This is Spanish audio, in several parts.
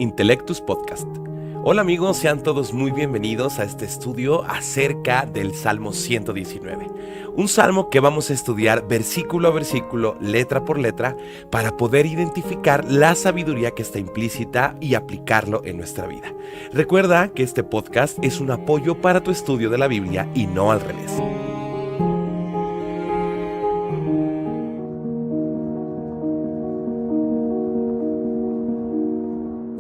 Intellectus Podcast. Hola amigos, sean todos muy bienvenidos a este estudio acerca del Salmo 119. Un salmo que vamos a estudiar versículo a versículo, letra por letra, para poder identificar la sabiduría que está implícita y aplicarlo en nuestra vida. Recuerda que este podcast es un apoyo para tu estudio de la Biblia y no al revés.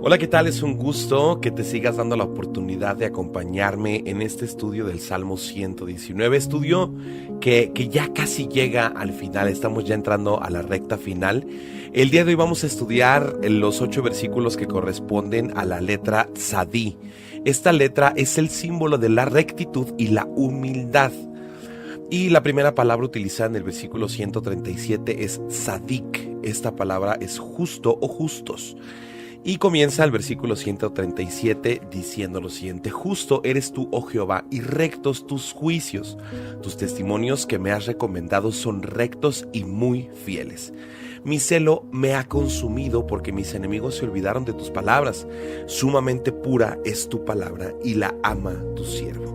Hola, ¿qué tal? Es un gusto que te sigas dando la oportunidad de acompañarme en este estudio del Salmo 119, estudio que ya casi llega al final, estamos ya entrando a la recta final. El día de hoy vamos a estudiar los 8 versículos que corresponden a la letra Tzadí. Esta letra es el símbolo de la rectitud y la humildad. Y la primera palabra utilizada en el versículo 137 es Tzadik. Esta palabra es justo o justos. Y comienza el versículo 137 diciendo lo siguiente: justo eres tú, oh Jehová, y rectos tus juicios. Tus testimonios que me has recomendado son rectos y muy fieles. Mi celo me ha consumido porque mis enemigos se olvidaron de tus palabras. Sumamente pura es tu palabra y la ama tu siervo.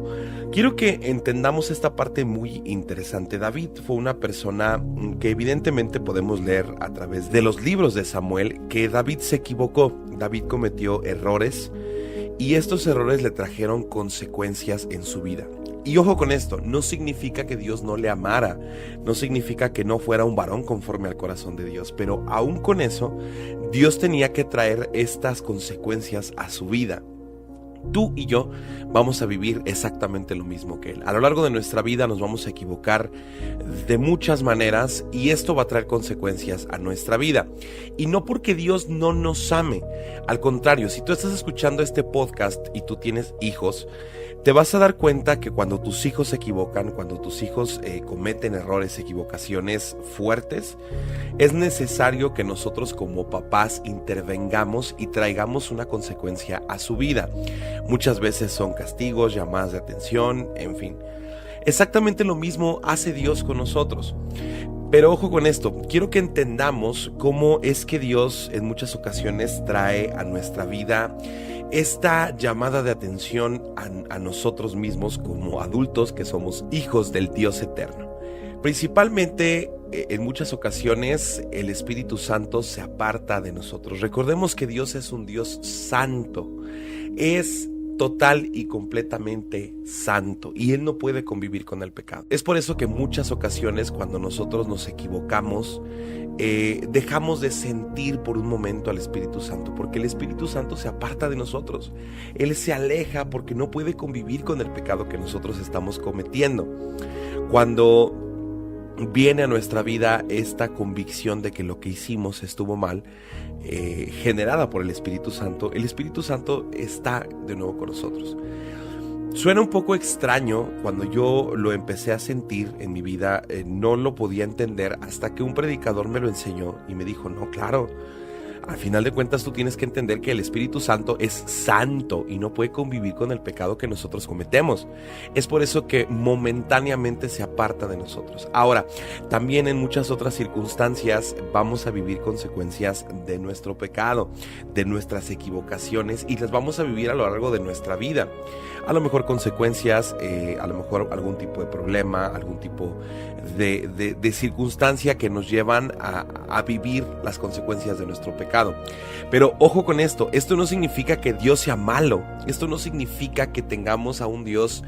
Quiero que entendamos esta parte muy interesante. David fue una persona que evidentemente podemos leer a través de los libros de Samuel que David se equivocó. David cometió errores y estos errores le trajeron consecuencias en su vida. Y ojo con esto, no significa que Dios no le amara, no significa que no fuera un varón conforme al corazón de Dios, pero aún con eso, Dios tenía que traer estas consecuencias a su vida. Tú y yo vamos a vivir exactamente lo mismo que él. A lo largo de nuestra vida nos vamos a equivocar de muchas maneras y esto va a traer consecuencias a nuestra vida. Y no porque Dios no nos ame. Al contrario, si tú estás escuchando este podcast y tú tienes hijos, te vas a dar cuenta que cuando tus hijos se equivocan, cuando tus hijos cometen errores, equivocaciones fuertes, es necesario que nosotros como papás intervengamos y traigamos una consecuencia a su vida. Muchas veces son castigos, llamadas de atención, en fin. Exactamente lo mismo hace Dios con nosotros. Pero ojo con esto, quiero que entendamos cómo es que Dios en muchas ocasiones trae a nuestra vida esta llamada de atención a nosotros mismos como adultos que somos hijos del Dios eterno. Principalmente en muchas ocasiones el Espíritu Santo se aparta de nosotros. Recordemos que Dios es un Dios santo, es total y completamente santo y Él no puede convivir con el pecado. Es por eso que en muchas ocasiones cuando nosotros nos equivocamos, dejamos de sentir por un momento al Espíritu Santo, porque el Espíritu Santo se aparta de nosotros. Él se aleja porque no puede convivir con el pecado que nosotros estamos cometiendo. Cuando viene a nuestra vida esta convicción de que lo que hicimos estuvo mal, generada por el Espíritu Santo está de nuevo con nosotros. Suena un poco extraño cuando yo lo empecé a sentir en mi vida, no lo podía entender hasta que un predicador me lo enseñó y me dijo, no, claro, al final de cuentas tú tienes que entender que el Espíritu Santo es santo y no puede convivir con el pecado que nosotros cometemos. Es por eso que momentáneamente se aparta de nosotros. Ahora, también en muchas otras circunstancias vamos a vivir consecuencias de nuestro pecado, de nuestras equivocaciones y las vamos a vivir a lo largo de nuestra vida. A lo mejor consecuencias, a lo mejor algún tipo de problema, algún tipo de circunstancia que nos llevan a vivir las consecuencias de nuestro pecado. Pero ojo con esto no significa que Dios sea malo, esto no significa que tengamos a un Dios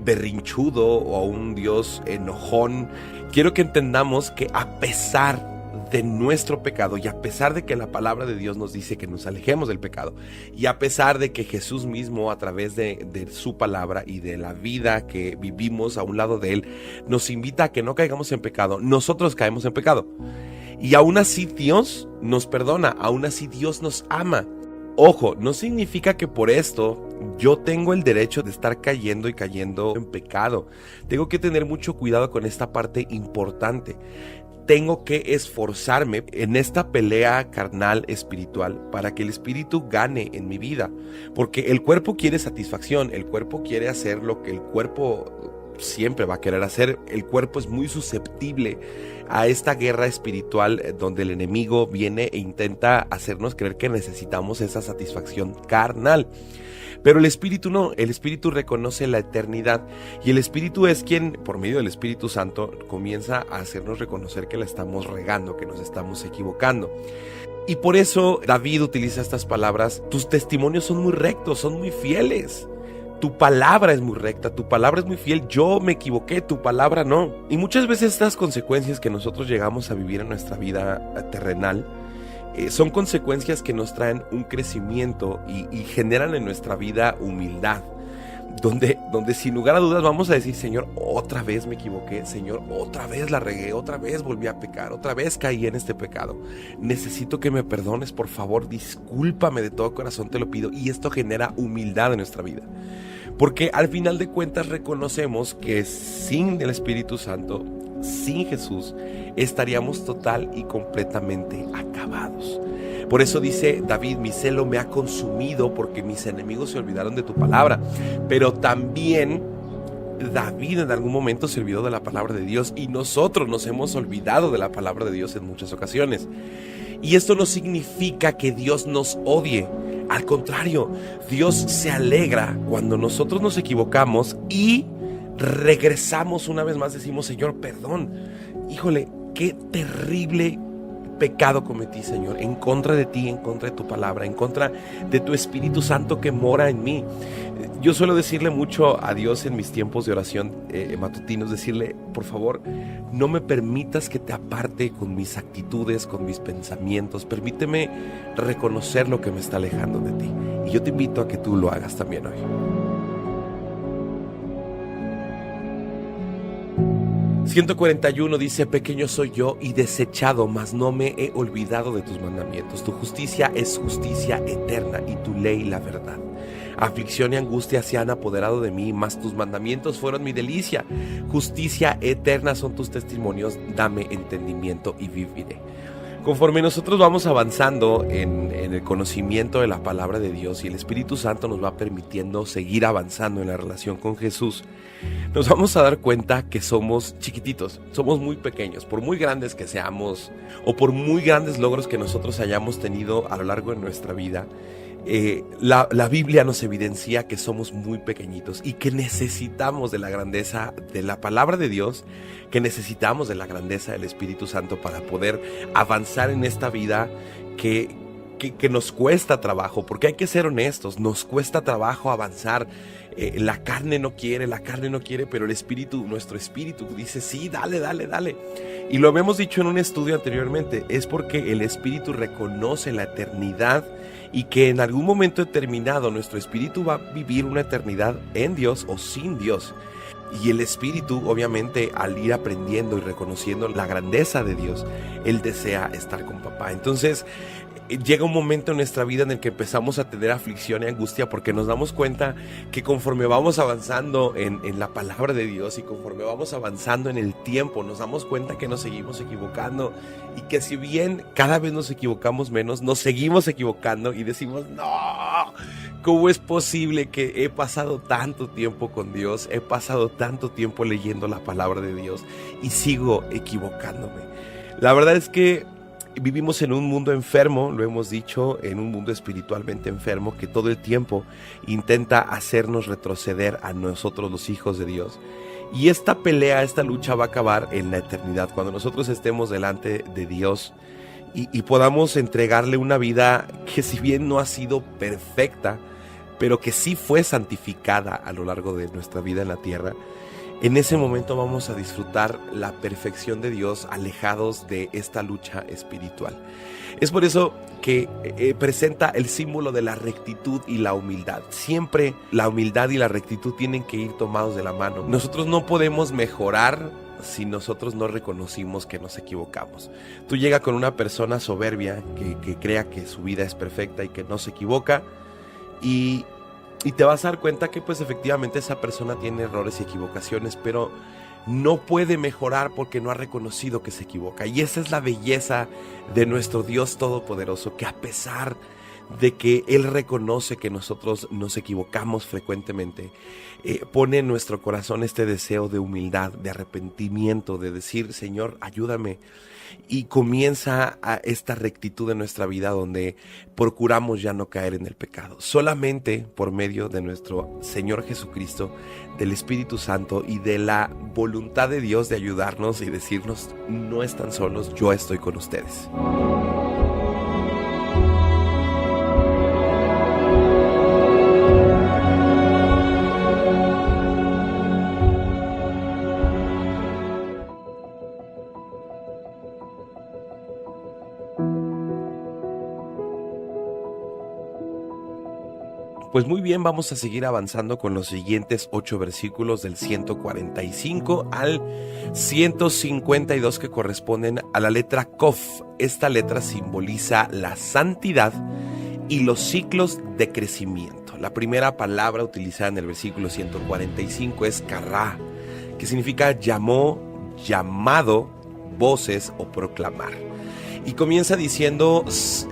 berrinchudo o a un Dios enojón. Quiero que entendamos que a pesar de nuestro pecado y a pesar de que la palabra de Dios nos dice que nos alejemos del pecado y a pesar de que Jesús mismo a través de su palabra y de la vida que vivimos a un lado de Él nos invita a que no caigamos en pecado, nosotros caemos en pecado y aún así Dios nos perdona, aún así Dios nos ama. Ojo, no significa que por esto yo tengo el derecho de estar cayendo en pecado. Tengo que tener mucho cuidado con esta parte importante. Tengo que esforzarme en esta pelea carnal espiritual para que el espíritu gane en mi vida, porque el cuerpo quiere satisfacción, el cuerpo quiere hacer lo que el cuerpo siempre va a querer hacer. El cuerpo es muy susceptible a esta guerra espiritual donde el enemigo viene e intenta hacernos creer que necesitamos esa satisfacción carnal. Pero el Espíritu no, el Espíritu reconoce la eternidad y el Espíritu es quien, por medio del Espíritu Santo, comienza a hacernos reconocer que la estamos regando, que nos estamos equivocando. Y por eso David utiliza estas palabras: tus testimonios son muy rectos, son muy fieles. Tu palabra es muy recta, tu palabra es muy fiel. Yo me equivoqué, tu palabra no. Y muchas veces estas consecuencias que nosotros llegamos a vivir en nuestra vida terrenal son consecuencias que nos traen un crecimiento y generan en nuestra vida humildad, donde sin lugar a dudas vamos a decir: Señor, otra vez me equivoqué, Señor, otra vez la regué, otra vez volví a pecar, otra vez caí en este pecado. Necesito que me perdones, por favor, discúlpame, de todo corazón te lo pido. Y esto genera humildad en nuestra vida, porque al final de cuentas reconocemos que sin el Espíritu Santo, sin Jesús, estaríamos total y completamente acabados. Por eso dice David: mi celo me ha consumido porque mis enemigos se olvidaron de tu palabra. Pero también David en algún momento se olvidó de la palabra de Dios, y nosotros nos hemos olvidado de la palabra de Dios en muchas ocasiones. Y esto no significa que Dios nos odie. Al contrario, Dios se alegra cuando nosotros nos equivocamos y regresamos una vez más, decimos: Señor, perdón, híjole, qué terrible pecado cometí, Señor, en contra de ti, en contra de tu palabra, en contra de tu Espíritu Santo que mora en mí. Yo suelo decirle mucho a Dios en mis tiempos de oración matutinos, decirle: por favor, no me permitas que te aparte con mis actitudes, con mis pensamientos. Permíteme reconocer lo que me está alejando de ti. Y yo te invito a que tú lo hagas también hoy. 141 dice: pequeño soy yo y desechado, mas no me he olvidado de tus mandamientos. Tu justicia es justicia eterna y tu ley la verdad. Aflicción y angustia se han apoderado de mí, mas tus mandamientos fueron mi delicia. Justicia eterna son tus testimonios, dame entendimiento y viviré. Conforme nosotros vamos avanzando en el conocimiento de la palabra de Dios y el Espíritu Santo nos va permitiendo seguir avanzando en la relación con Jesús, nos vamos a dar cuenta que somos chiquititos, somos muy pequeños. Por muy grandes que seamos o por muy grandes logros que nosotros hayamos tenido a lo largo de nuestra vida, la Biblia nos evidencia que somos muy pequeñitos y que necesitamos de la grandeza de la palabra de Dios, que necesitamos de la grandeza del Espíritu Santo para poder avanzar en esta vida que nos cuesta trabajo, porque hay que ser honestos, nos cuesta trabajo avanzar. La carne no quiere, pero el Espíritu, nuestro Espíritu dice: sí, dale. Y lo habíamos dicho en un estudio anteriormente, es porque el Espíritu reconoce la eternidad y que en algún momento determinado nuestro Espíritu va a vivir una eternidad en Dios o sin Dios. Y el Espíritu, obviamente, al ir aprendiendo y reconociendo la grandeza de Dios, Él desea estar con papá. Entonces, llega un momento en nuestra vida en el que empezamos a tener aflicción y angustia, porque nos damos cuenta que conforme vamos avanzando en la palabra de Dios y conforme vamos avanzando en el tiempo, nos damos cuenta que nos seguimos equivocando, y que si bien cada vez nos equivocamos menos, nos seguimos equivocando y decimos: no, ¿cómo es posible que he pasado tanto tiempo con Dios, he pasado tanto tiempo leyendo la palabra de Dios y sigo equivocándome? La verdad es que vivimos en un mundo enfermo, lo hemos dicho, en un mundo espiritualmente enfermo que todo el tiempo intenta hacernos retroceder a nosotros, los hijos de Dios. Y esta pelea, esta lucha va a acabar en la eternidad, cuando nosotros estemos delante de Dios y podamos entregarle una vida que, si bien no ha sido perfecta, pero que sí fue santificada a lo largo de nuestra vida en la tierra. En ese momento vamos a disfrutar la perfección de Dios, alejados de esta lucha espiritual. Es por eso que presenta el símbolo de la rectitud y la humildad. Siempre la humildad y la rectitud tienen que ir tomados de la mano. Nosotros no podemos mejorar si nosotros no reconocimos que nos equivocamos. Tú llegas con una persona soberbia que crea que su vida es perfecta y que no se equivoca, y te vas a dar cuenta que pues efectivamente esa persona tiene errores y equivocaciones, pero no puede mejorar porque no ha reconocido que se equivoca. Y esa es la belleza de nuestro Dios Todopoderoso, que a pesar de que Él reconoce que nosotros nos equivocamos frecuentemente. Pone en nuestro corazón este deseo de humildad, de arrepentimiento, de decir, Señor, ayúdame. Y comienza esta rectitud en nuestra vida donde procuramos ya no caer en el pecado. Solamente por medio de nuestro Señor Jesucristo, del Espíritu Santo y de la voluntad de Dios de ayudarnos y decirnos, no están solos, yo estoy con ustedes. Pues muy bien, vamos a seguir avanzando con los siguientes 8 versículos del 145 al 152 que corresponden a la letra Kof. Esta letra simboliza la santidad y los ciclos de crecimiento. La primera palabra utilizada en el versículo 145 es kará, que significa llamó, llamado, voces o proclamar. Y comienza diciendo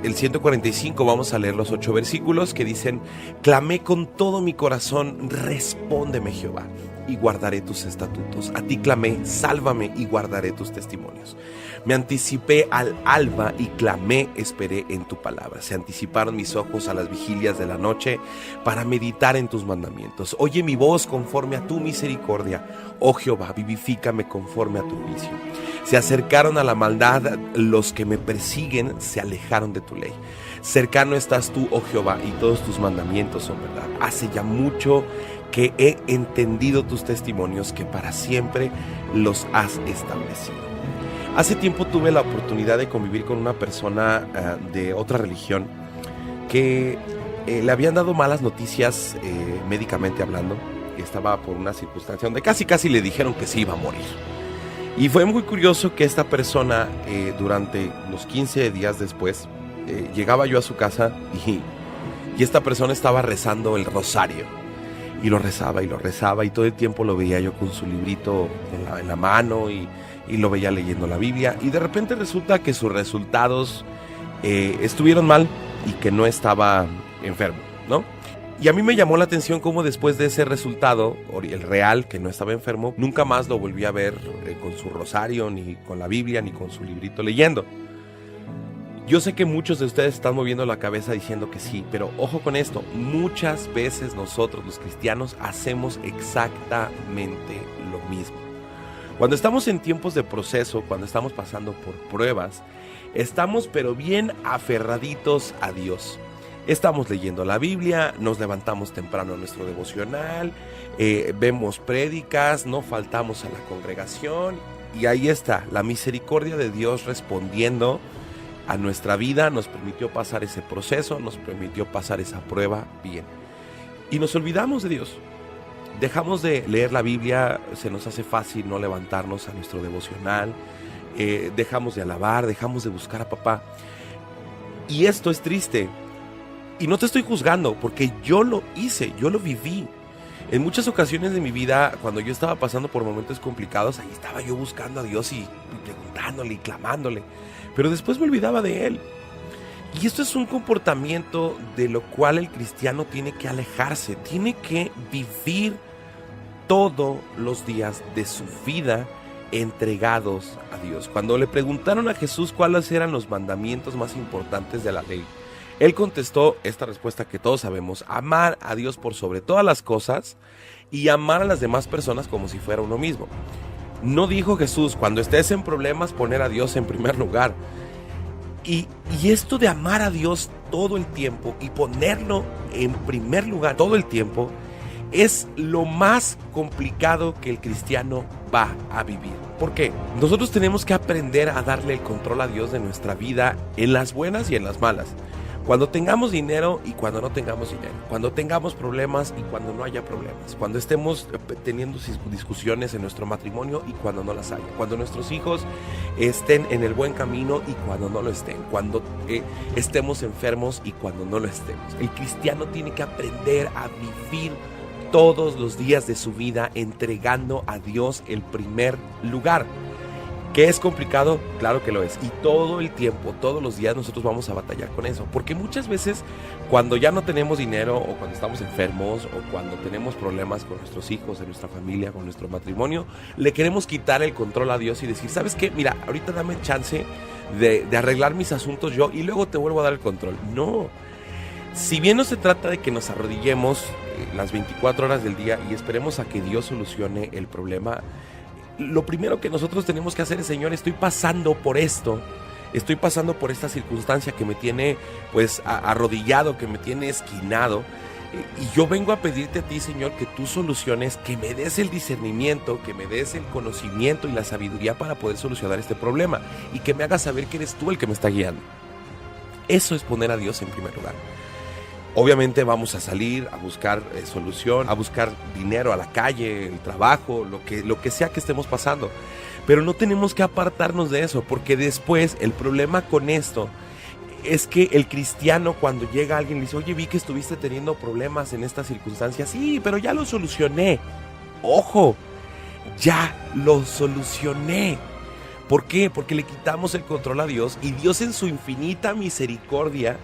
el 145, vamos a leer los 8 versículos que dicen: clamé con todo mi corazón, respóndeme Jehová, y guardaré tus estatutos. A ti clamé, sálvame y guardaré tus testimonios. Me anticipé al alba y clamé, esperé en tu palabra. Se anticiparon mis ojos a las vigilias de la noche para meditar en tus mandamientos. Oye mi voz conforme a tu misericordia. Oh Jehová, vivifícame conforme a tu juicio. Se acercaron a la maldad, los que me persiguen se alejaron de tu ley. Cercano estás tú, oh Jehová, y todos tus mandamientos son verdad. Hace ya mucho que he entendido tus testimonios, que para siempre los has establecido. Hace tiempo tuve la oportunidad de convivir con una persona de otra religión que le habían dado malas noticias médicamente hablando. Estaba por una circunstancia donde casi le dijeron que se iba a morir. Y fue muy curioso que esta persona durante los 15 días después llegaba yo a su casa y esta persona estaba rezando el rosario. Y lo rezaba y todo el tiempo lo veía yo con su librito en la mano y lo veía leyendo la Biblia. Y de repente resulta que sus resultados estuvieron mal y que no estaba enfermo, ¿no? Y a mí me llamó la atención cómo después de ese resultado, el real, que no estaba enfermo, nunca más lo volví a ver con su rosario, ni con la Biblia, ni con su librito leyendo. Yo sé que muchos de ustedes están moviendo la cabeza diciendo que sí, pero ojo con esto, muchas veces nosotros los cristianos hacemos exactamente lo mismo. Cuando estamos en tiempos de proceso, cuando estamos pasando por pruebas, estamos pero bien aferraditos a Dios. Estamos leyendo la Biblia, nos levantamos temprano a nuestro devocional, vemos prédicas, no faltamos a la congregación y ahí está, la misericordia de Dios respondiendo a nuestra vida, nos permitió pasar ese proceso, nos permitió pasar esa prueba bien. Y nos olvidamos de Dios. Dejamos de leer la Biblia, se nos hace fácil no levantarnos a nuestro devocional, dejamos de alabar, dejamos de buscar a papá. Y esto es triste. Y no te estoy juzgando, porque yo lo hice, yo lo viví. En muchas ocasiones de mi vida, cuando yo estaba pasando por momentos complicados, ahí estaba yo buscando a Dios y preguntándole y clamándole. Pero después me olvidaba de Él. Y esto es un comportamiento de lo cual el cristiano tiene que alejarse, tiene que vivir todos los días de su vida entregados a Dios. Cuando le preguntaron a Jesús cuáles eran los mandamientos más importantes de la ley, Él contestó esta respuesta que todos sabemos: amar a Dios por sobre todas las cosas y amar a las demás personas como si fuera uno mismo. No dijo Jesús, cuando estés en problemas, poner a Dios en primer lugar. Y esto de amar a Dios todo el tiempo y ponerlo en primer lugar todo el tiempo es lo más complicado que el cristiano va a vivir. ¿Por qué? Nosotros tenemos que aprender a darle el control a Dios de nuestra vida en las buenas y en las malas. Cuando tengamos dinero y cuando no tengamos dinero, cuando tengamos problemas y cuando no haya problemas, cuando estemos teniendo discusiones en nuestro matrimonio y cuando no las haya, cuando nuestros hijos estén en el buen camino y cuando no lo estén, cuando estemos enfermos y cuando no lo estemos. El cristiano tiene que aprender a vivir todos los días de su vida entregando a Dios el primer lugar. ¿Que es complicado? Claro que lo es. Y todo el tiempo, todos los días nosotros vamos a batallar con eso. Porque muchas veces cuando ya no tenemos dinero o cuando estamos enfermos o cuando tenemos problemas con nuestros hijos, en nuestra familia, con nuestro matrimonio, le queremos quitar el control a Dios y decir, ¿sabes qué? Mira, ahorita dame chance de arreglar mis asuntos yo y luego te vuelvo a dar el control. No. Si bien no se trata de que nos arrodillemos las 24 horas del día y esperemos a que Dios solucione el problema, lo primero que nosotros tenemos que hacer es, Señor, estoy pasando por esto, estoy pasando por esta circunstancia que me tiene pues arrodillado, que me tiene esquinado, y yo vengo a pedirte a ti, Señor, que tú soluciones, que me des el discernimiento, que me des el conocimiento y la sabiduría para poder solucionar este problema y que me hagas saber que eres tú el que me está guiando. Eso es poner a Dios en primer lugar. Obviamente vamos a salir a buscar solución, a buscar dinero a la calle, el trabajo, lo que sea que estemos pasando. Pero no tenemos que apartarnos de eso, porque después el problema con esto es que el cristiano, cuando llega alguien y le dice, oye, vi que estuviste teniendo problemas en esta circunstancia. Sí, pero ya lo solucioné. Ojo, ya lo solucioné. ¿Por qué? Porque le quitamos el control a Dios y Dios en su infinita misericordia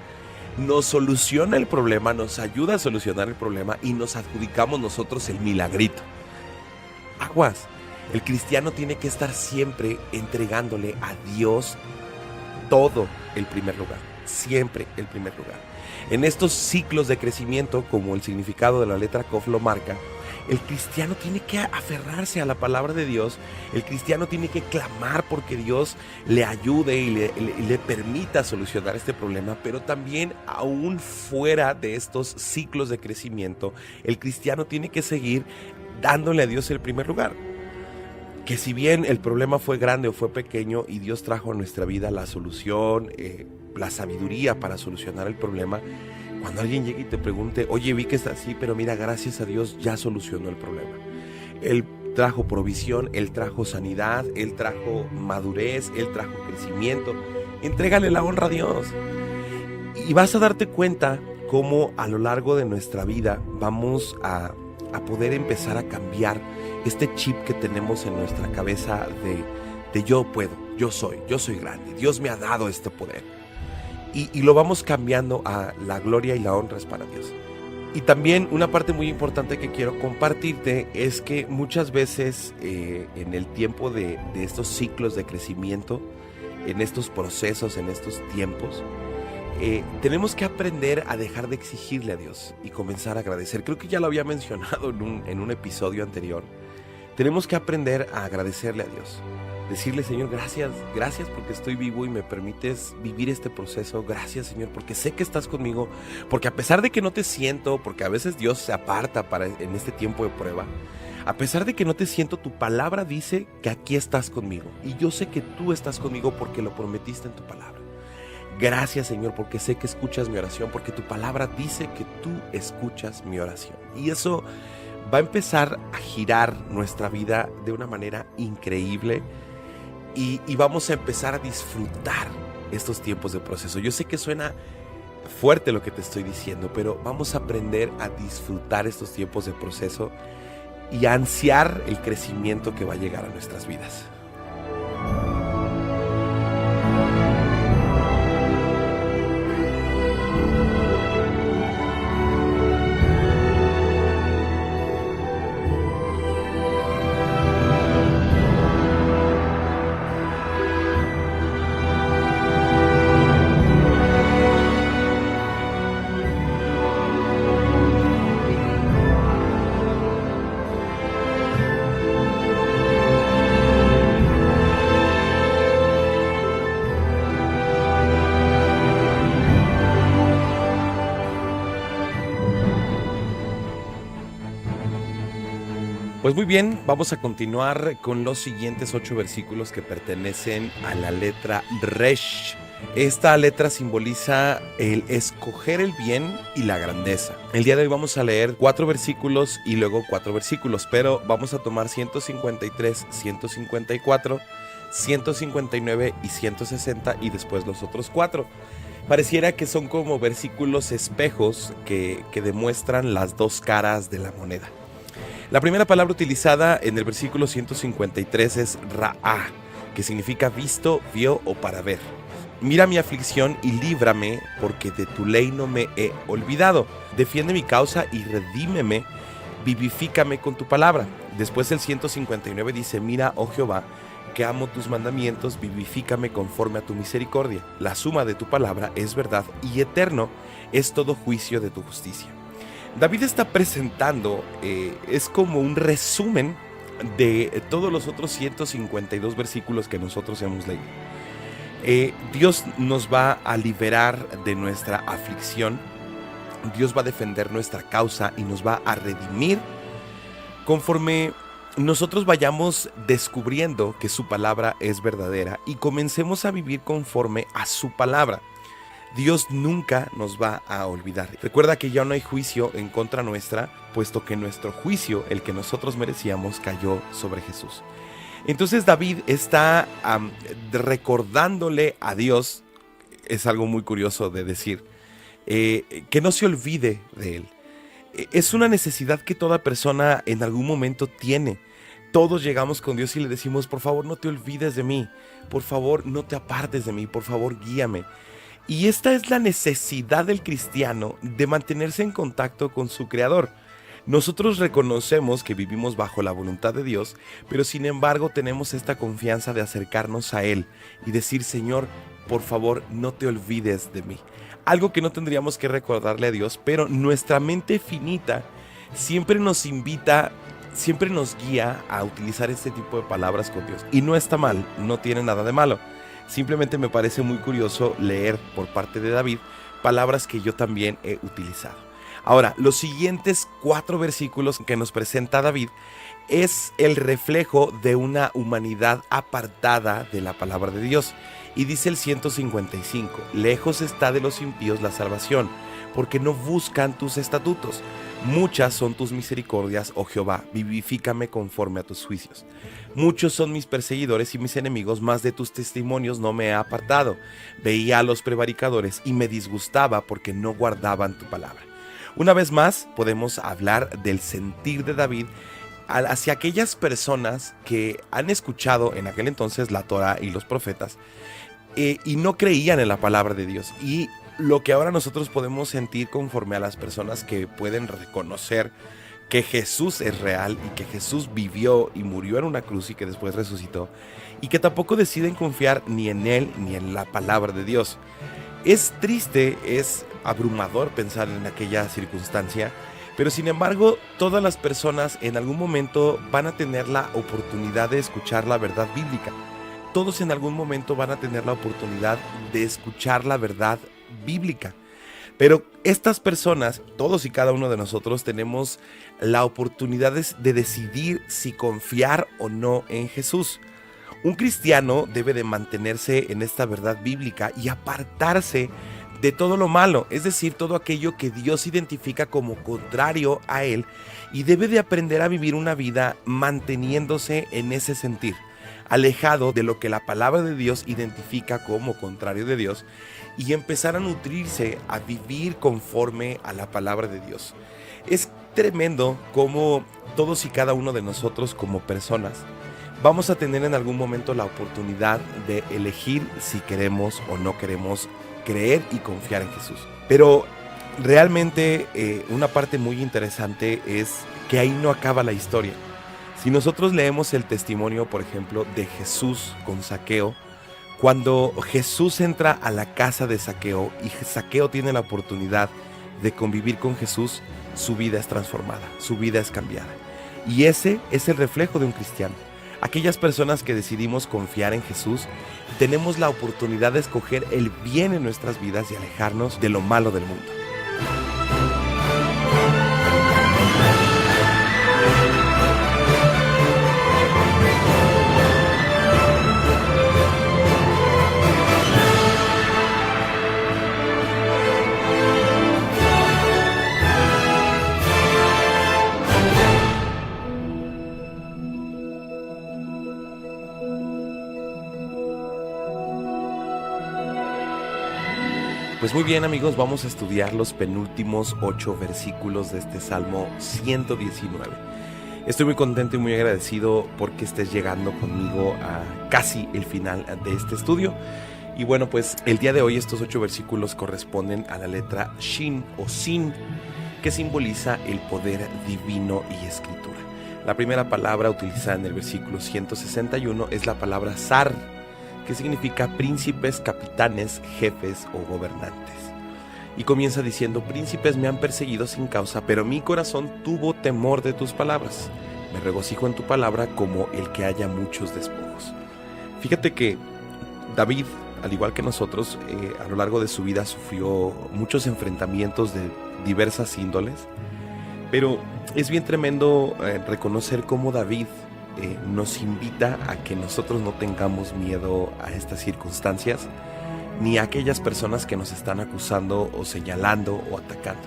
nos soluciona el problema, nos ayuda a solucionar el problema y nos adjudicamos nosotros el milagrito. Aguas, el cristiano tiene que estar siempre entregándole a Dios todo el primer lugar, siempre el primer lugar. En estos ciclos de crecimiento, como el significado de la letra Kof lo marca, el cristiano tiene que aferrarse a la palabra de Dios, el cristiano tiene que clamar porque Dios le ayude y le permita solucionar este problema, pero también aún fuera de estos ciclos de crecimiento, el cristiano tiene que seguir dándole a Dios el primer lugar. Que si bien el problema fue grande o fue pequeño y Dios trajo a nuestra vida la solución, la sabiduría para solucionar el problema, cuando alguien llegue y te pregunte, oye, vi que está así, pero mira, gracias a Dios ya solucionó el problema. Él trajo provisión, Él trajo sanidad, Él trajo madurez, Él trajo crecimiento. Entrégale la honra a Dios. Y vas a darte cuenta cómo a lo largo de nuestra vida vamos a poder empezar a cambiar este chip que tenemos en nuestra cabeza de yo puedo, yo soy grande, Dios me ha dado este poder. Y lo vamos cambiando a la gloria y la honra es para Dios. Y también una parte muy importante que quiero compartirte es que muchas veces en el tiempo de estos ciclos de crecimiento, en estos procesos, en estos tiempos, tenemos que aprender a dejar de exigirle a Dios y comenzar a agradecer. Creo que ya lo había mencionado en un episodio anterior. Tenemos que aprender a agradecerle a Dios. Decirle, Señor, gracias porque estoy vivo y me permites vivir este proceso. Gracias, Señor, porque sé que estás conmigo. Porque a pesar de que no te siento, porque a veces Dios se aparta en este tiempo de prueba, a pesar de que no te siento, tu palabra dice que aquí estás conmigo. Y yo sé que tú estás conmigo porque lo prometiste en tu palabra. Gracias, Señor, porque sé que escuchas mi oración, porque tu palabra dice que tú escuchas mi oración. Y eso va a empezar a girar nuestra vida de una manera increíble. Y vamos a empezar a disfrutar estos tiempos de proceso. Yo sé que suena fuerte lo que te estoy diciendo, pero vamos a aprender a disfrutar estos tiempos de proceso y a ansiar el crecimiento que va a llegar a nuestras vidas. Pues muy bien, vamos a continuar con los siguientes 8 versículos que pertenecen a la letra Resh. Esta letra simboliza el escoger el bien y la grandeza. El día de hoy vamos a leer 4 versículos y luego 4 versículos, pero vamos a tomar 153, 154, 159 y 160 y después los otros 4. Pareciera que son como versículos espejos que demuestran las dos caras de la moneda. La primera palabra utilizada en el versículo 153 es Ra'ah. que significa visto, vio o para ver. Mira mi aflicción y líbrame, porque de tu ley no me he olvidado. Defiende mi causa y redímeme, vivifícame con tu palabra. Después el 159 dice, mira, oh Jehová, que amo tus mandamientos, vivifícame conforme a tu misericordia. La suma de tu palabra es verdad y eterno es todo juicio de tu justicia. David está presentando, es como un resumen de todos los otros 152 versículos que nosotros hemos leído. Dios nos va a liberar de nuestra aflicción, Dios va a defender nuestra causa y nos va a redimir conforme nosotros vayamos descubriendo que su palabra es verdadera y comencemos a vivir conforme a su palabra. Dios nunca nos va a olvidar. Recuerda que ya no hay juicio en contra nuestra, puesto que nuestro juicio, el que nosotros merecíamos, cayó sobre Jesús. Entonces David está recordándole a Dios, es algo muy curioso de decir, que no se olvide de él. Es una necesidad que toda persona en algún momento tiene. Todos llegamos con Dios y le decimos, por favor no te olvides de mí, por favor no te apartes de mí, por favor guíame. Y esta es la necesidad del cristiano de mantenerse en contacto con su Creador. Nosotros reconocemos que vivimos bajo la voluntad de Dios, pero sin embargo tenemos esta confianza de acercarnos a Él y decir, Señor, por favor no te olvides de mí. Algo que no tendríamos que recordarle a Dios, pero nuestra mente finita siempre nos invita, siempre nos guía a utilizar este tipo de palabras con Dios. Y no está mal, no tiene nada de malo. Simplemente me parece muy curioso leer por parte de David palabras que yo también he utilizado. Ahora, los siguientes 4 versículos que nos presenta David es el reflejo de una humanidad apartada de la palabra de Dios. Y dice el 155, lejos está de los impíos la salvación, porque no buscan tus estatutos. Muchas son tus misericordias, oh Jehová, vivifícame conforme a tus juicios. Muchos son mis perseguidores y mis enemigos, mas de tus testimonios no me he apartado. Veía a los prevaricadores y me disgustaba porque no guardaban tu palabra. Una vez más, podemos hablar del sentir de David hacia aquellas personas que han escuchado en aquel entonces la Torá y los profetas y no creían en la palabra de Dios. Y lo que ahora nosotros podemos sentir conforme a las personas que pueden reconocer que Jesús es real y que Jesús vivió y murió en una cruz y que después resucitó, y que tampoco deciden confiar ni en Él ni en la palabra de Dios. Es triste, es abrumador pensar en aquella circunstancia, pero sin embargo todas las personas en algún momento van a tener la oportunidad de escuchar la verdad bíblica. Todos en algún momento van a tener la oportunidad de escuchar la verdad bíblica. Pero estas personas, todos y cada uno de nosotros, tenemos la oportunidad de decidir si confiar o no en Jesús. Un cristiano debe de mantenerse en esta verdad bíblica y apartarse de todo lo malo, es decir, todo aquello que Dios identifica como contrario a Él, y debe de aprender a vivir una vida manteniéndose en ese sentir, alejado de lo que la palabra de Dios identifica como contrario de Dios, y empezar a nutrirse, a vivir conforme a la palabra de Dios. Es tremendo cómo todos y cada uno de nosotros como personas vamos a tener en algún momento la oportunidad de elegir si queremos o no queremos creer y confiar en Jesús. Pero realmente una parte muy interesante es que ahí no acaba la historia. Si nosotros leemos el testimonio, por ejemplo, de Jesús con Zaqueo, cuando Jesús entra a la casa de Zaqueo y Zaqueo tiene la oportunidad de convivir con Jesús, su vida es transformada, su vida es cambiada. Y ese es el reflejo de un cristiano. Aquellas personas que decidimos confiar en Jesús, tenemos la oportunidad de escoger el bien en nuestras vidas y alejarnos de lo malo del mundo. Pues muy bien, amigos, vamos a estudiar los penúltimos 8 versículos de este Salmo 119. Estoy muy contento y muy agradecido porque estés llegando conmigo a casi el final de este estudio. Y bueno, pues el día de hoy estos 8 versículos corresponden a la letra Shin o Sin, que simboliza el poder divino y escritura. La primera palabra utilizada en el versículo 161 es la palabra Sar, que significa príncipes, capitanes, jefes o gobernantes. Y comienza diciendo: príncipes me han perseguido sin causa, pero mi corazón tuvo temor de tus palabras. Me regocijo en tu palabra como el que haya muchos despojos. Fíjate que David, al igual que nosotros, a lo largo de su vida sufrió muchos enfrentamientos de diversas índoles, pero es bien tremendo reconocer cómo David nos invita a que nosotros no tengamos miedo a estas circunstancias, ni a aquellas personas que nos están acusando o señalando o atacando,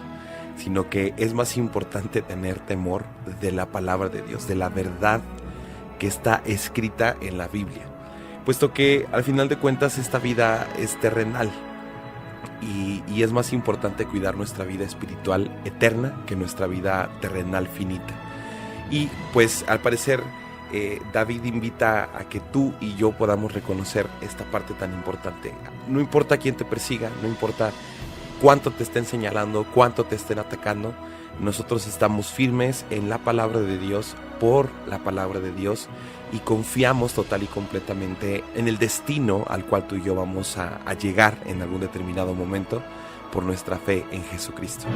sino que es más importante tener temor de la palabra de Dios, de la verdad que está escrita en la Biblia, puesto que al final de cuentas esta vida es terrenal y es más importante cuidar nuestra vida espiritual eterna que nuestra vida terrenal finita. Y pues al parecer David invita a que tú y yo podamos reconocer esta parte tan importante. No importa quién te persiga, no importa cuánto te estén señalando, cuánto te estén atacando, nosotros estamos firmes en la palabra de Dios, por la palabra de Dios, y confiamos total y completamente en el destino al cual tú y yo vamos a llegar en algún determinado momento por nuestra fe en Jesucristo.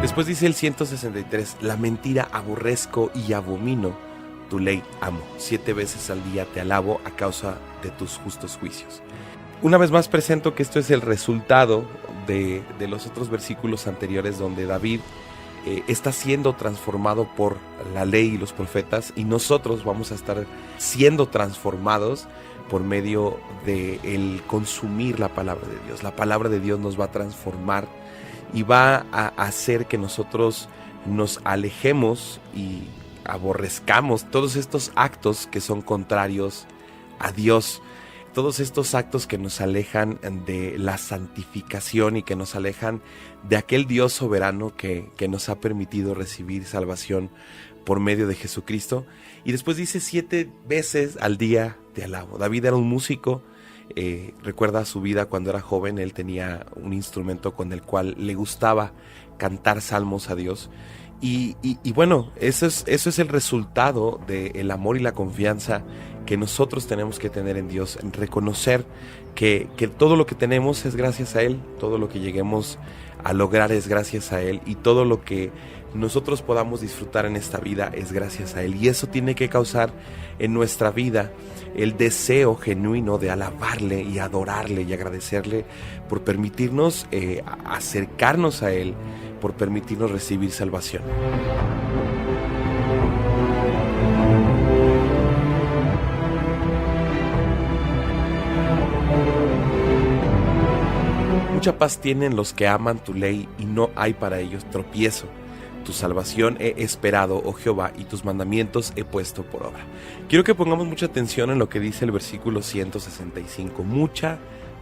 Después dice el 163, la mentira aborrezco y abomino, tu ley amo. 7 veces al día te alabo a causa de tus justos juicios. Una vez más presento que esto es el resultado de los otros versículos anteriores donde David está siendo transformado por la ley y los profetas, y nosotros vamos a estar siendo transformados por medio de el consumir la palabra de Dios. La palabra de Dios nos va a transformar y va a hacer que nosotros nos alejemos y aborrezcamos todos estos actos que son contrarios a Dios, todos estos actos que nos alejan de la santificación y que nos alejan de aquel Dios soberano que nos ha permitido recibir salvación por medio de Jesucristo. Y después dice 7 veces al día te alabo. David era un músico. Recuerda su vida cuando era joven. Él tenía un instrumento con el cual le gustaba cantar salmos a Dios. Y bueno, eso es el resultado del amor y la confianza que nosotros tenemos que tener en Dios, en reconocer que todo lo que tenemos es gracias a Él, todo lo que lleguemos a lograr es gracias a Él, y todo lo que nosotros podamos disfrutar en esta vida es gracias a Él. Y eso tiene que causar en nuestra vida el deseo genuino de alabarle y adorarle y agradecerle por permitirnos acercarnos a Él, por permitirnos recibir salvación. Mucha paz tienen los que aman tu ley y no hay para ellos tropiezo. Tu salvación he esperado, oh Jehová, y tus mandamientos he puesto por obra. Quiero que pongamos mucha atención en lo que dice el versículo 165. Mucha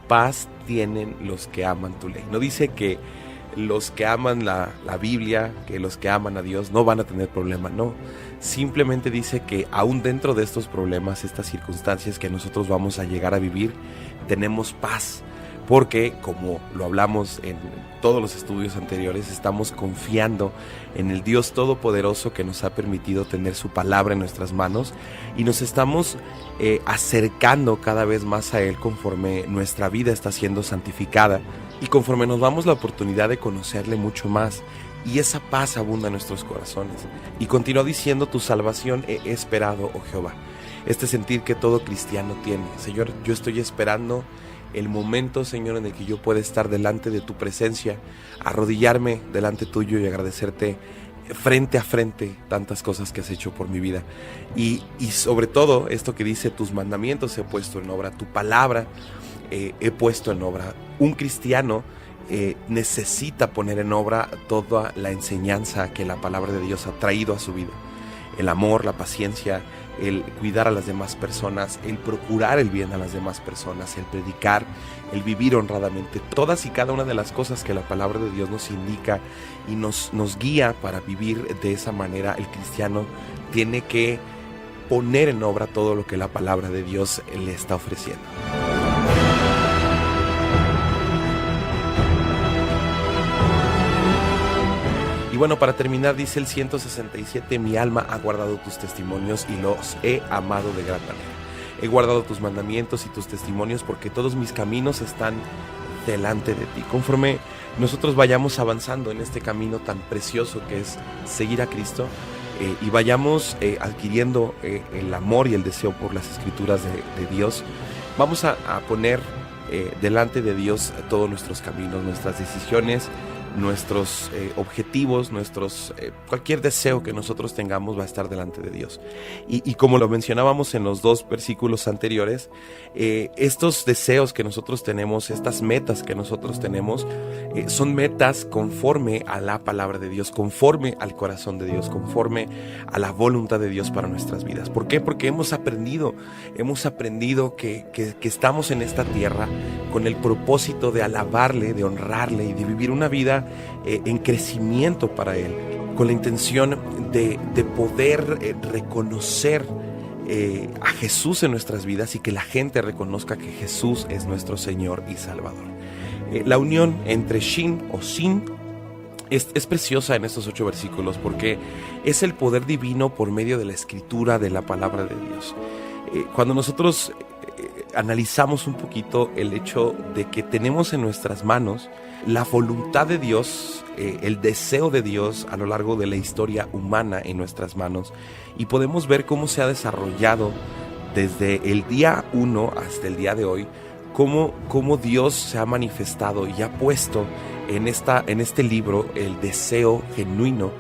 paz tienen los que aman tu ley. No dice que los que aman la Biblia, que los que aman a Dios no van a tener problema, no. Simplemente dice que aún dentro de estos problemas, estas circunstancias que nosotros vamos a llegar a vivir, tenemos paz. Porque, como lo hablamos en todos los estudios anteriores, estamos confiando en el Dios Todopoderoso que nos ha permitido tener su palabra en nuestras manos, y nos estamos acercando cada vez más a Él conforme nuestra vida está siendo santificada y conforme nos damos la oportunidad de conocerle mucho más, y esa paz abunda en nuestros corazones. Y continúa diciendo: tu salvación he esperado, oh Jehová. Este sentir que todo cristiano tiene. Señor, yo estoy esperando el momento, Señor, en el que yo pueda estar delante de tu presencia, arrodillarme delante tuyo y agradecerte frente a frente tantas cosas que has hecho por mi vida. Y sobre todo esto que dice: tus mandamientos he puesto en obra, tu palabra he puesto en obra. Un cristiano necesita poner en obra toda la enseñanza que la palabra de Dios ha traído a su vida. El amor, la paciencia, el cuidar a las demás personas, el procurar el bien a las demás personas, el predicar, el vivir honradamente. Todas y cada una de las cosas que la palabra de Dios nos indica y nos guía para vivir de esa manera, el cristiano tiene que poner en obra todo lo que la palabra de Dios le está ofreciendo. Y bueno, para terminar, dice el 167, mi alma ha guardado tus testimonios y los he amado de gran manera. He guardado tus mandamientos y tus testimonios porque todos mis caminos están delante de ti. Conforme nosotros vayamos avanzando en este camino tan precioso que es seguir a Cristo, y vayamos adquiriendo el amor y el deseo por las escrituras de Dios, vamos a poner delante de Dios todos nuestros caminos, nuestras decisiones, nuestros objetivos, cualquier deseo que nosotros tengamos va a estar delante de Dios. Y como lo mencionábamos en los 2 versículos anteriores, estos deseos que nosotros tenemos, estas metas que nosotros tenemos, son metas conforme a la palabra de Dios, conforme al corazón de Dios, conforme a la voluntad de Dios para nuestras vidas. ¿Por qué? Porque hemos aprendido que estamos en esta tierra con el propósito de alabarle, de honrarle y de vivir una vida en crecimiento para Él, con la intención de poder reconocer a Jesús en nuestras vidas y que la gente reconozca que Jesús es nuestro Señor y Salvador. La unión entre Shin o Sin es preciosa en estos 8 versículos porque es el poder divino por medio de la escritura de la palabra de Dios. Cuando nosotros analizamos un poquito el hecho de que tenemos en nuestras manos la voluntad de Dios, el deseo de Dios a lo largo de la historia humana en nuestras manos, y podemos ver cómo se ha desarrollado desde el día 1 hasta el día de hoy, cómo Dios se ha manifestado y ha puesto en este libro el deseo genuino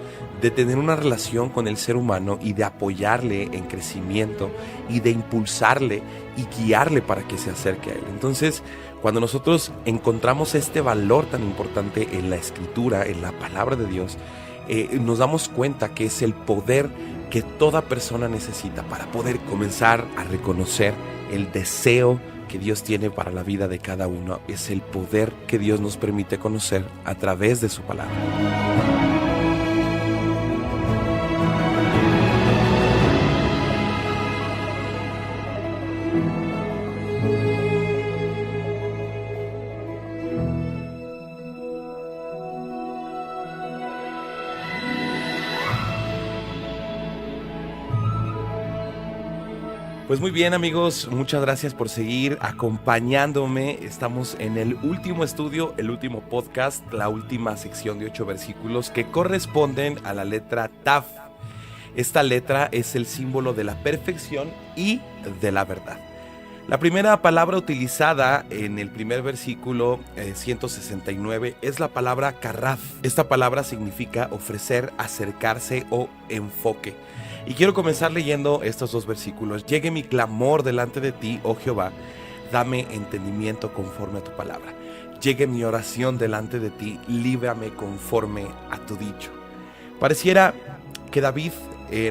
de tener una relación con el ser humano y de apoyarle en crecimiento y de impulsarle y guiarle para que se acerque a Él. Entonces, cuando nosotros encontramos este valor tan importante en la Escritura, en la palabra de Dios, nos damos cuenta que es el poder que toda persona necesita para poder comenzar a reconocer el deseo que Dios tiene para la vida de cada uno. Es el poder que Dios nos permite conocer a través de su palabra. Pues muy bien, amigos, muchas gracias por seguir acompañándome. Estamos en el último estudio, el último podcast, la última sección de 8 versículos que corresponden a la letra Tav. Esta letra es el símbolo de la perfección y de la verdad. La primera palabra utilizada en el primer versículo 169 es la palabra karaf. Esta palabra significa ofrecer, acercarse o enfoque. Y quiero comenzar leyendo estos 2 versículos. Llegue mi clamor delante de ti, oh Jehová, dame entendimiento conforme a tu palabra. Llegue mi oración delante de ti, líbrame conforme a tu dicho. Pareciera que David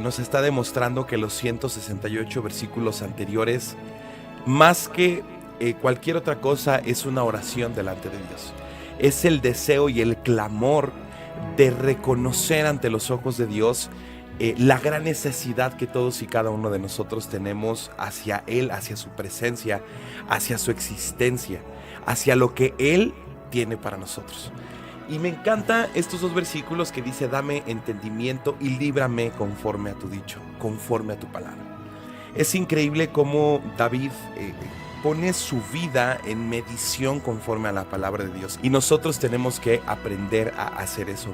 nos está demostrando que los 168 versículos anteriores, más que cualquier otra cosa, es una oración delante de Dios. Es el deseo y el clamor de reconocer ante los ojos de Dios la gran necesidad que todos y cada uno de nosotros tenemos hacia Él, hacia su presencia, hacia su existencia, hacia lo que Él tiene para nosotros. Y me encantan estos 2 versículos que dice, dame entendimiento y líbrame conforme a tu dicho, conforme a tu palabra. Es increíble cómo David pone su vida en medición conforme a la palabra de Dios. Y nosotros tenemos que aprender a hacer eso,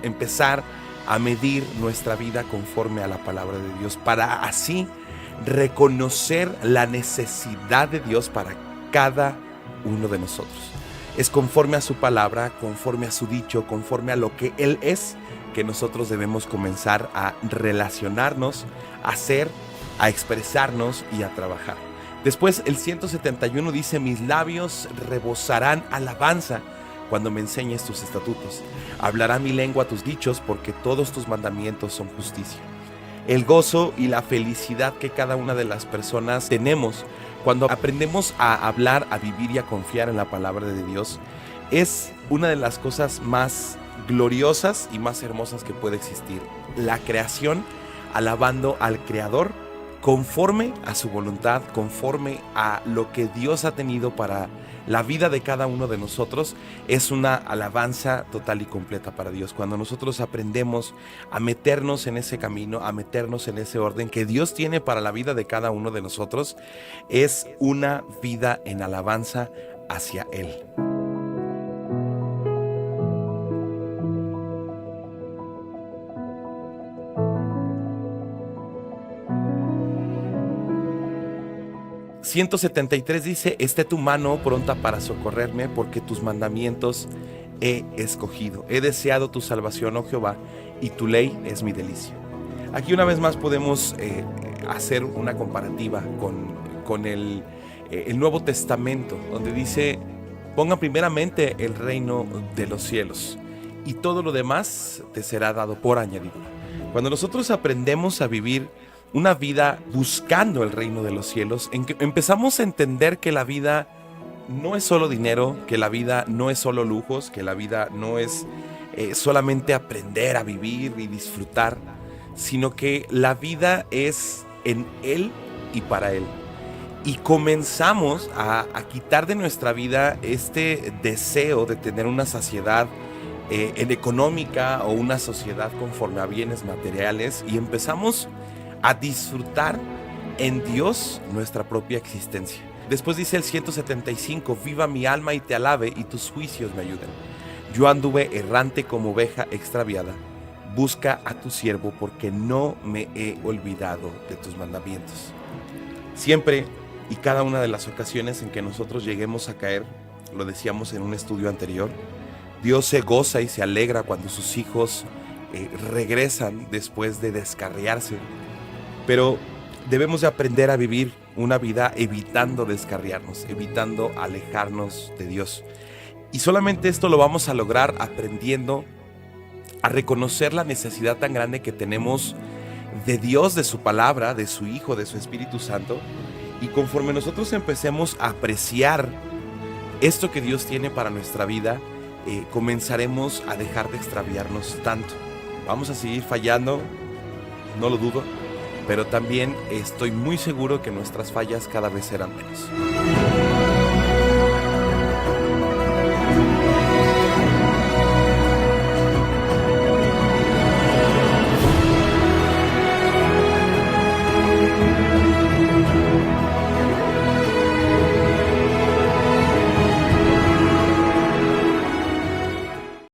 empezar a medir nuestra vida conforme a la palabra de Dios, para así reconocer la necesidad de Dios para cada uno de nosotros. Es conforme a su palabra, conforme a su dicho, conforme a lo que Él es, que nosotros debemos comenzar a relacionarnos, a hacer, a expresarnos y a trabajar. Después el 171 dice, mis labios rebosarán alabanza cuando me enseñes tus estatutos. Hablará mi lengua tus dichos, porque todos tus mandamientos son justicia. el gozo y la felicidad que cada una de las personas tenemos cuando aprendemos a hablar, a vivir y a confiar en la palabra de Dios. Es una de las cosas más gloriosas y más hermosas que puede existir. La creación alabando al Creador conforme a su voluntad, conforme a lo que Dios ha tenido para la vida de cada uno de nosotros, es una alabanza total y completa para Dios. Cuando nosotros aprendemos a meternos en ese camino, a meternos en ese orden que Dios tiene para la vida de cada uno de nosotros, es una vida en alabanza hacia Él. ...173 dice: esté tu mano pronta para socorrerme, porque tus mandamientos he escogido. He deseado tu salvación, oh Jehová, y tu ley es mi delicia. Aquí una vez más podemos hacer una comparativa con el Nuevo Testamento, donde dice: pongan primeramente el reino de los cielos, y todo lo demás te será dado por añadidura. Cuando nosotros aprendemos a vivir una vida buscando el reino de los cielos, en que empezamos a entender que la vida no es solo dinero, que la vida no es solo lujos, que la vida no es solamente aprender a vivir y disfrutar, sino que la vida es en Él y para Él. Y comenzamos a quitar de nuestra vida este deseo de tener una saciedad en económica o una sociedad conforme a bienes materiales, y empezamos a disfrutar en Dios nuestra propia existencia. Después dice el 175: viva mi alma y te alabe, y tus juicios me ayuden. Yo anduve errante como oveja extraviada. Busca a tu siervo, porque no me he olvidado de tus mandamientos. Siempre y cada una de las ocasiones en que nosotros lleguemos a caer, lo decíamos en un estudio anterior, Dios se goza y se alegra cuando sus hijos regresan después de descarriarse. Pero debemos de aprender a vivir una vida evitando descarriarnos, evitando alejarnos de Dios. Y solamente esto lo vamos a lograr aprendiendo a reconocer la necesidad tan grande que tenemos de Dios, de su palabra, de su Hijo, de su Espíritu Santo. Y conforme nosotros empecemos a apreciar esto que Dios tiene para nuestra vida, comenzaremos a dejar de extraviarnos tanto. Vamos a seguir fallando, no lo dudo, pero también estoy muy seguro que nuestras fallas cada vez serán menos.